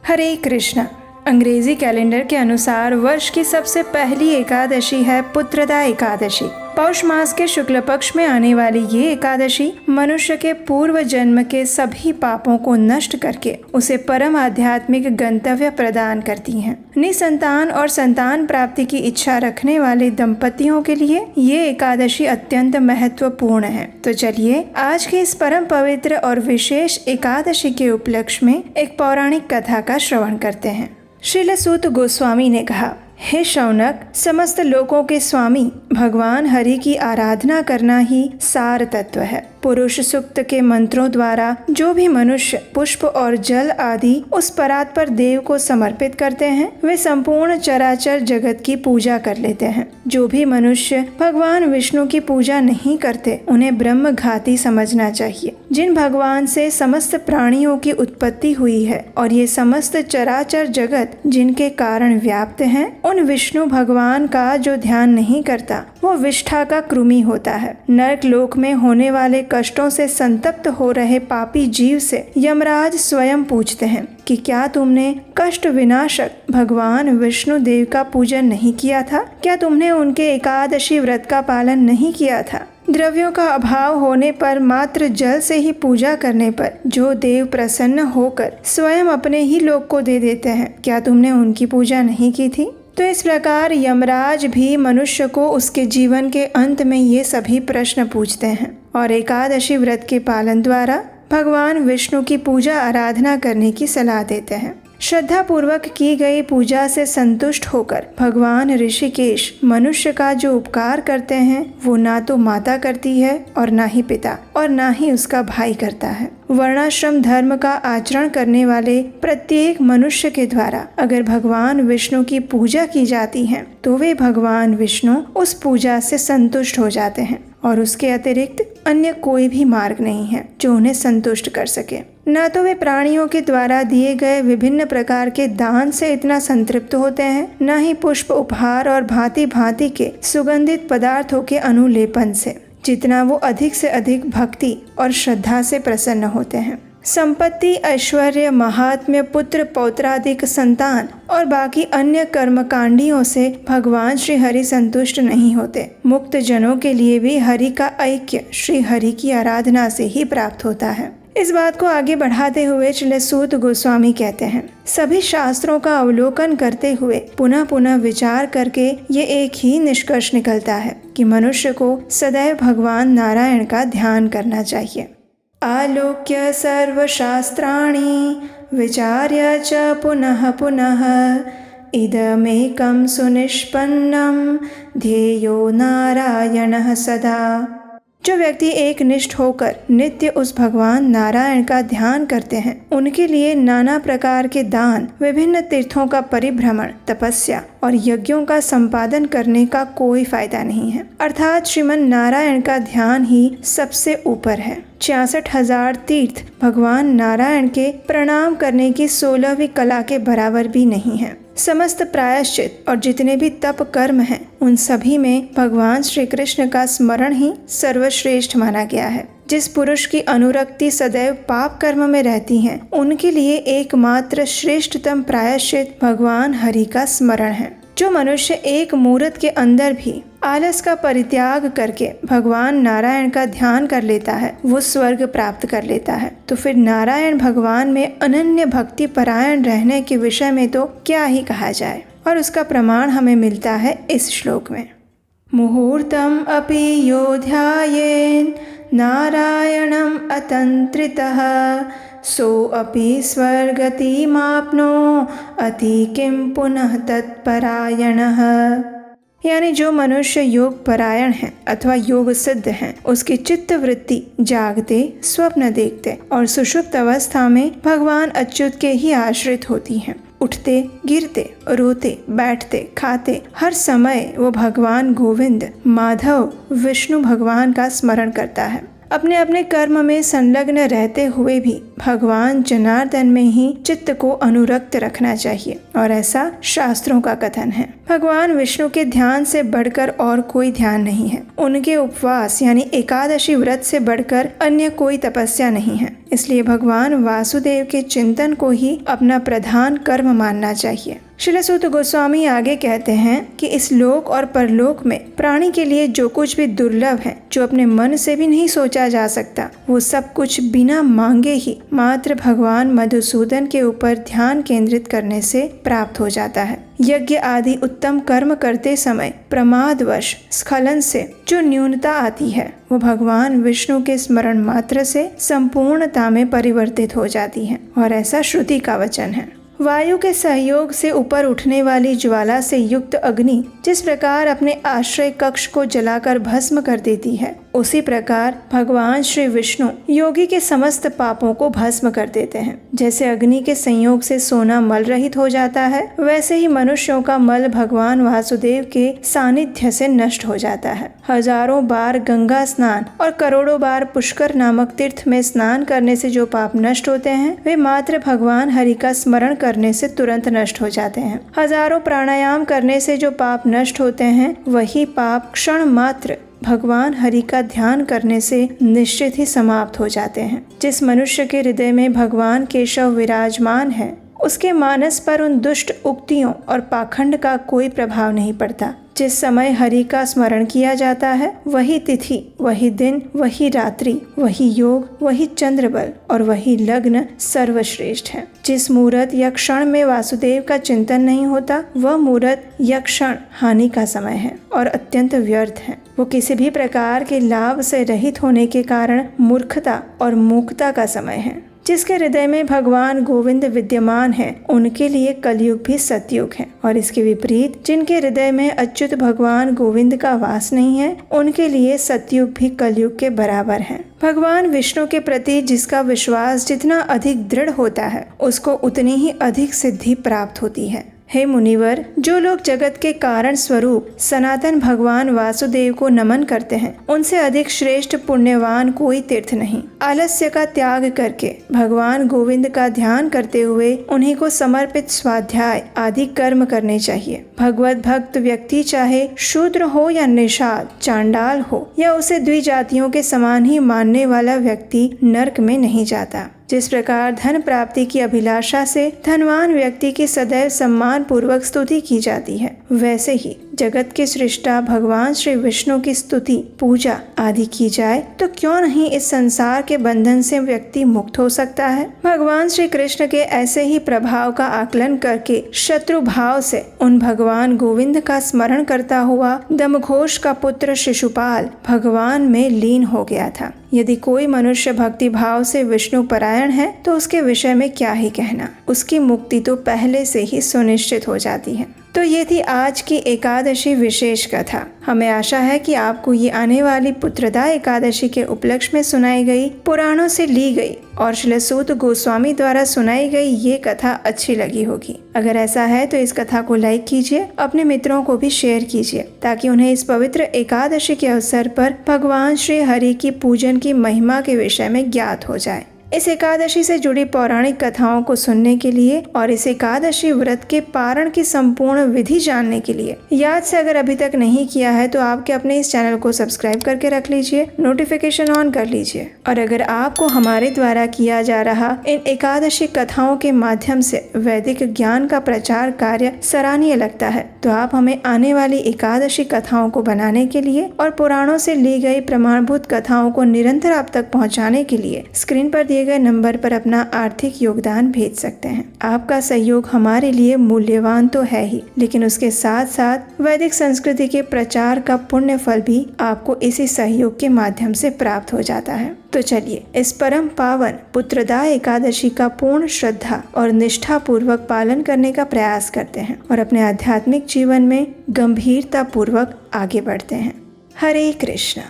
हरे कृष्णा। अंग्रेजी कैलेंडर के अनुसार वर्ष की सबसे पहली एकादशी है पुत्रदा एकादशी। पौष मास के शुक्ल पक्ष में आने वाली ये एकादशी मनुष्य के पूर्व जन्म के सभी पापों को नष्ट करके उसे परम आध्यात्मिक गंतव्य प्रदान करती हैं। निसंतान और संतान प्राप्ति की इच्छा रखने वाले दंपतियों के लिए ये एकादशी अत्यंत महत्वपूर्ण है। तो चलिए आज के इस परम पवित्र और विशेष एकादशी के उपलक्ष्य में एक पौराणिक कथा का श्रवण करते हैं। श्रील सूत गोस्वामी ने कहा, हे शौनक, समस्त लोकों के स्वामी भगवान हरि की आराधना करना ही सार तत्व है। पुरुष सूक्त के मंत्रों द्वारा जो भी मनुष्य पुष्प और जल आदि उस परात्पर देव को समर्पित करते हैं, वे संपूर्ण चराचर जगत की पूजा कर लेते हैं। जो भी मनुष्य भगवान विष्णु की पूजा नहीं करते, उन्हें ब्रह्म घाती समझना चाहिए। जिन भगवान से समस्त प्राणियों की उत्पत्ति हुई है और ये समस्त चराचर जगत जिनके कारण व्याप्त हैं, उन विष्णु भगवान का जो ध्यान नहीं करता, वो विष्ठा का कृमि होता है। नरक लोक में होने वाले कष्टों से संतप्त हो रहे पापी जीव से यमराज स्वयं पूछते हैं कि क्या तुमने कष्ट विनाशक भगवान विष्णु देव का पूजन नहीं किया था? क्या तुमने उनके एकादशी व्रत का पालन नहीं किया था? द्रव्यों का अभाव होने पर मात्र जल से ही पूजा करने पर जो देव प्रसन्न होकर स्वयं अपने ही लोक को दे देते हैं, क्या तुमने उनकी पूजा नहीं की थी? तो इस प्रकार यमराज भी मनुष्य को उसके जीवन के अंत में ये सभी प्रश्न पूछते हैं और एकादशी व्रत के पालन द्वारा भगवान विष्णु की पूजा आराधना करने की सलाह देते हैं। श्रद्धा पूर्वक की गई पूजा से संतुष्ट होकर भगवान ऋषिकेश मनुष्य का जो उपकार करते हैं, वो ना तो माता करती है और ना ही पिता और ना ही उसका भाई करता है। वर्णाश्रम धर्म का आचरण करने वाले प्रत्येक मनुष्य के द्वारा अगर भगवान विष्णु की पूजा की जाती है, तो वे भगवान विष्णु उस पूजा से संतुष्ट हो जाते हैं और उसके अतिरिक्त अन्य कोई भी मार्ग नहीं है जो उन्हें संतुष्ट कर सके। न तो वे प्राणियों के द्वारा दिए गए विभिन्न प्रकार के दान से इतना संतृप्त होते हैं, न ही पुष्प उपहार और भांति भांति के सुगंधित पदार्थों के अनुलेपन से, जितना वो अधिक से अधिक भक्ति और श्रद्धा से प्रसन्न होते हैं। संपत्ति, ऐश्वर्य, महात्म्य, पुत्र पौत्रादिक संतान और बाकी अन्य कर्मकांडियों से भगवान श्री हरि संतुष्ट नहीं होते। मुक्त जनों के लिए भी हरि का ऐक्य श्री हरि की आराधना से ही प्राप्त होता है। इस बात को आगे बढ़ाते हुए श्रील सूत गोस्वामी कहते हैं, सभी शास्त्रों का अवलोकन करते हुए पुनः पुनः विचार करके ये एक ही निष्कर्ष निकलता है कि मनुष्य को सदैव भगवान नारायण का ध्यान करना चाहिए। आलोक्य सर्वशास्त्राणि विचार्य च पुनः पुनः इदमेकं सुनिष्पन्नं ध्येयो नारायणः सदा। जो व्यक्ति एक निष्ठ होकर नित्य उस भगवान नारायण का ध्यान करते हैं, उनके लिए नाना प्रकार के दान, विभिन्न तीर्थों का परिभ्रमण, तपस्या और यज्ञों का संपादन करने का कोई फायदा नहीं है। अर्थात श्रीमन नारायण का ध्यान ही सबसे ऊपर है। 66,000 तीर्थ भगवान नारायण के प्रणाम करने की 16वीं कला के बराबर भी नहीं है। समस्त प्रायश्चित और जितने भी तप कर्म हैं, उन सभी में भगवान श्री कृष्ण का स्मरण ही सर्वश्रेष्ठ माना गया है। जिस पुरुष की अनुरक्ति सदैव पाप कर्म में रहती है, उनके लिए एकमात्र श्रेष्ठतम प्रायश्चित भगवान हरि का स्मरण है। जो मनुष्य एक मुहूर्त के अंदर भी आलस का परित्याग करके भगवान नारायण का ध्यान कर लेता है, वो स्वर्ग प्राप्त कर लेता है। तो फिर नारायण भगवान में अनन्य भक्ति परायण रहने के विषय में तो क्या ही कहा जाए। और उसका प्रमाण हमें मिलता है इस श्लोक में। मुहूर्तम अपि यो ध्यायेन नारायणम अतंत्रितः सो अपि स्वर्गतिमाप्नो अति किम पुनः तत्परायणः। यानी जो मनुष्य योग परायण है अथवा योग सिद्ध है, उसकी चित्त वृत्ति जागते, स्वप्न देखते और सुषुप्त अवस्था में भगवान अच्युत के ही आश्रित होती है। उठते, गिरते, रोते, बैठते, खाते, हर समय वो भगवान गोविंद, माधव, विष्णु भगवान का स्मरण करता है। अपने अपने कर्म में संलग्न रहते हुए भी भगवान जनार्दन में ही चित्त को अनुरक्त रखना चाहिए, और ऐसा शास्त्रों का कथन है। भगवान विष्णु के ध्यान से बढ़कर और कोई ध्यान नहीं है। उनके उपवास यानी एकादशी व्रत से बढ़कर अन्य कोई तपस्या नहीं है। इसलिए भगवान वासुदेव के चिंतन को ही अपना प्रधान कर्म मानना चाहिए। श्रील सूत गोस्वामी आगे कहते हैं कि इस लोक और परलोक में प्राणी के लिए जो कुछ भी दुर्लभ है, जो अपने मन से भी नहीं सोचा जा सकता, वो सब कुछ बिना मांगे ही मात्र भगवान मधुसूदन के ऊपर ध्यान केंद्रित करने से प्राप्त हो जाता है। यज्ञ आदि उत्तम कर्म करते समय प्रमादवश स्खलन से जो न्यूनता आती है, वो भगवान विष्णु के स्मरण मात्र से संपूर्णता में परिवर्तित हो जाती है, और ऐसा श्रुति का वचन है। वायु के सहयोग से ऊपर उठने वाली ज्वाला से युक्त अग्नि जिस प्रकार अपने आश्रय कक्ष को जलाकर भस्म कर देती है, उसी प्रकार भगवान श्री विष्णु योगी के समस्त पापों को भस्म कर देते हैं। जैसे अग्नि के संयोग से सोना मल रहित हो जाता है, वैसे ही मनुष्यों का मल भगवान वासुदेव के सानिध्य से नष्ट हो जाता है। हजारों बार गंगा स्नान और करोड़ों बार पुष्कर नामक तीर्थ में स्नान करने से जो पाप नष्ट होते हैं, वे मात्र भगवान हरि का स्मरण करने से तुरंत नष्ट हो जाते हैं। हजारों प्राणायाम करने से जो पाप नष्ट होते हैं, वही पाप क्षण मात्र भगवान हरि का ध्यान करने से निश्चित ही समाप्त हो जाते हैं। जिस मनुष्य के हृदय में भगवान केशव विराजमान है, उसके मानस पर उन दुष्ट उक्तियों और पाखंड का कोई प्रभाव नहीं पड़ता। जिस समय हरि का स्मरण किया जाता है, वही तिथि, वही दिन, वही रात्रि, वही योग, वही चंद्रबल और वही लग्न सर्वश्रेष्ठ है। जिस मुहूर्त या क्षण में वासुदेव का चिंतन नहीं होता, वह मुहूर्त या क्षण हानि का समय है और अत्यंत व्यर्थ है। वो किसी भी प्रकार के लाभ से रहित होने के कारण मूर्खता और मूकता का समय है। जिसके हृदय में भगवान गोविंद विद्यमान है, उनके लिए कलयुग भी सतयुग है, और इसके विपरीत जिनके हृदय में अच्युत भगवान गोविंद का वास नहीं है, उनके लिए सतयुग भी कलयुग के बराबर है। भगवान विष्णु के प्रति जिसका विश्वास जितना अधिक दृढ़ होता है, उसको उतनी ही अधिक सिद्धि प्राप्त होती है। हे मुनिवर, जो लोग जगत के कारण स्वरूप सनातन भगवान वासुदेव को नमन करते हैं, उनसे अधिक श्रेष्ठ पुण्यवान कोई तीर्थ नहीं। आलस्य का त्याग करके भगवान गोविंद का ध्यान करते हुए उन्हीं को समर्पित स्वाध्याय आदि कर्म करने चाहिए। भगवत भक्त व्यक्ति चाहे शूद्र हो या निषाद, चांडाल हो या उसे द्विजातियों के समान ही मानने वाला व्यक्ति नरक में नहीं जाता। जिस प्रकार धन प्राप्ति की अभिलाषा से धनवान व्यक्ति की सदैव सम्मान पूर्वक स्तुति की जाती है, वैसे ही जगत के सृष्टा भगवान श्री विष्णु की स्तुति, पूजा आदि की जाए तो क्यों नहीं इस संसार के बंधन से व्यक्ति मुक्त हो सकता है। भगवान श्री कृष्ण के ऐसे ही प्रभाव का आकलन करके शत्रु भाव से उन भगवान गोविंद का स्मरण करता हुआ दमघोष का पुत्र शिशुपाल भगवान में लीन हो गया था। यदि कोई मनुष्य भक्ति भाव से विष्णु परायण है, तो उसके विषय में क्या ही कहना, उसकी मुक्ति तो पहले से ही सुनिश्चित हो जाती है। तो ये थी आज की एकादशी विशेष कथा। हमें आशा है कि आपको ये आने वाली पुत्रदा एकादशी के उपलक्ष्य में सुनाई गई, पुराणों से ली गई और श्रील सूत गोस्वामी द्वारा सुनाई गई ये कथा अच्छी लगी होगी। अगर ऐसा है तो इस कथा को लाइक कीजिए, अपने मित्रों को भी शेयर कीजिए, ताकि उन्हें इस पवित्र एकादशी के अवसर पर भगवान श्री हरि की पूजन की महिमा के विषय में ज्ञात हो जाए। इस एकादशी से जुड़ी पौराणिक कथाओं को सुनने के लिए और इस एकादशी व्रत के पारण की संपूर्ण विधि जानने के लिए याद से अगर अभी तक नहीं किया है तो आपके अपने इस चैनल को सब्सक्राइब करके रख लीजिए, नोटिफिकेशन ऑन कर लीजिए। और अगर आपको हमारे द्वारा किया जा रहा इन एकादशी कथाओं के माध्यम से वैदिक ज्ञान का प्रचार कार्य सराहनीय लगता है, तो आप हमें आने वाली एकादशी कथाओं को बनाने के लिए और पुराणों से ली गई प्रमाणभूत कथाओं को निरंतर आप तक पहुँचाने के लिए स्क्रीन पर दिए गए नंबर पर अपना आर्थिक योगदान भेज सकते हैं। आपका सहयोग हमारे लिए मूल्यवान तो है ही, लेकिन उसके साथ साथ वैदिक संस्कृति के प्रचार का पुण्य फल भी आपको इसी सहयोग के माध्यम से प्राप्त हो जाता है। तो चलिए इस परम पावन पुत्रदा एकादशी का पूर्ण श्रद्धा और निष्ठा पूर्वक पालन करने का प्रयास करते हैं और अपने आध्यात्मिक जीवन में गंभीरता पूर्वक आगे बढ़ते हैं। हरे कृष्णा।